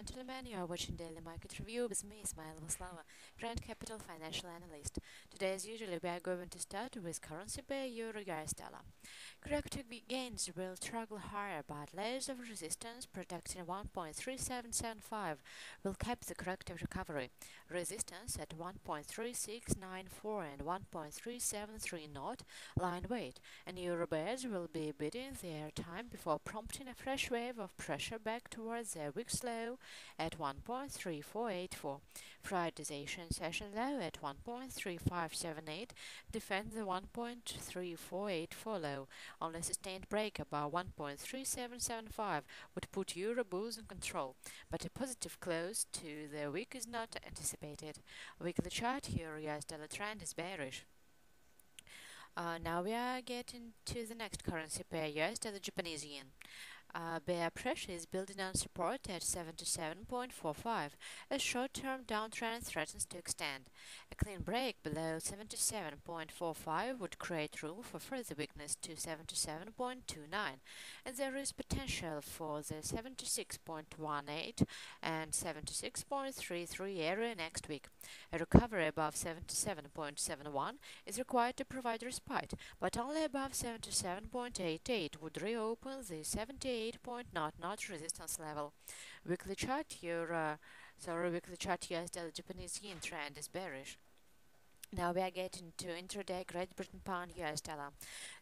gentlemen, you are watching Daily Market Review with me, Slava, Grand Capital Financial Analyst. Today, as usually, we are going to start with currency pair Euro-US dollar. Corrective gains will struggle higher, but layers of resistance protecting 1.3775 will cap the corrective recovery. Resistance at 1.3694 and 1.373 line weight, and Euro bears will be bidding their time before prompting a fresh wave of pressure back towards their week's low at 1.3484. Friday's Asian session low at 1.3578 defends the 1.3484 low. Only a sustained break above 1.3775 would put Euro bulls in control, but a positive close to the week is not anticipated. Weekly chart Euro-US dollar trend is bearish. Now we are getting to the next currency pair, US dollar Japanese yen. Bear pressure is building on support at 77.45 as short-term downtrend threatens to extend. A clean break below 77.45 would create room for further weakness to 77.29, and there is potential for the 76.18 and 76.33 area next week. A recovery above 77.71 is required to provide respite, but only above 77.88 would reopen the 78.00 resistance level. Weekly chart US dollar Japanese yen trend is bearish. Now we are getting to intraday Great Britain pound US dollar.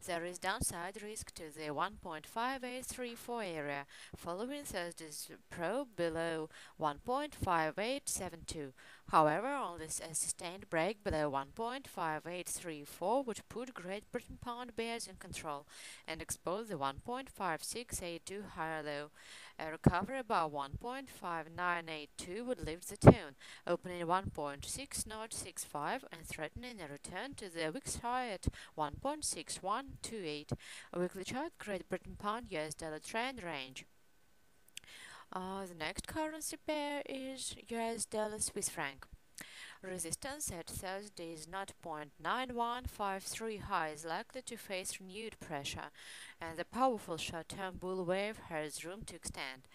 There is downside risk to the 1.5834 area following Thursday's probe below 1.5872. However, only a sustained break below 1.5834 would put Great Britain pound bears in control and expose the 1.5682 higher low. A recovery above 1.5982 would lift the tone, opening 1.6065 and threatening a return to the week's high at 1.6128. A weekly chart Great Britain pound US dollar trend range. The next currency pair is US dollar Swiss franc. Resistance at Thursday's 0.9153 high is likely to face renewed pressure, and the powerful short-term bull wave has room to extend.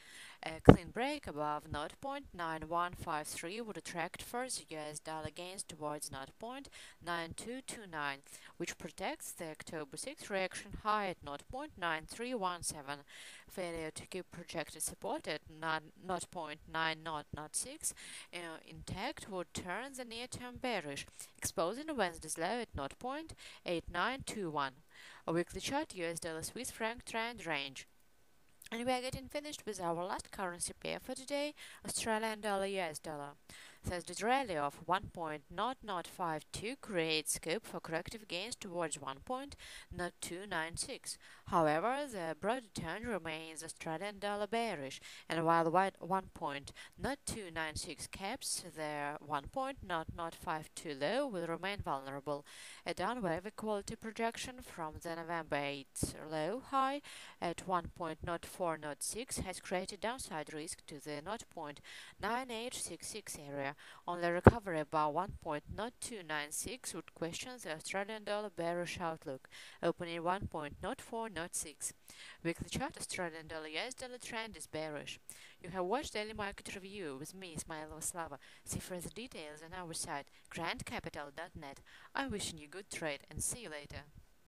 A clean break above 0.9153 would attract further US dollar gains towards 0.9229, which protects the October 6 reaction high at 0.9317. Failure to keep projected support at 0.9006 intact would turn the near-term bearish, exposing Wednesday's low at 0.8921. A weekly chart US dollar Swiss franc trend range. And we are getting finished with our last currency pair for today, Australian dollar US dollar. Thursday's rally of 1.0052 creates scope for corrective gains towards 1.0296. However, the broader trend remains Australian dollar bearish, and while 1.0296 caps, the 1.0052 low will remain vulnerable. A downwave equality projection from the November 8th low high at 1.0406 has created downside risk to the 0.9866 area. Only recovery above 1.0296 would question the Australian dollar bearish outlook, opening 1.0406. Weekly chart Australian dollar US dollar trend is bearish. You have watched Daily Market Review with me, Slava. See further details on our site, grandcapital.net. I'm wishing you good trade and see you later.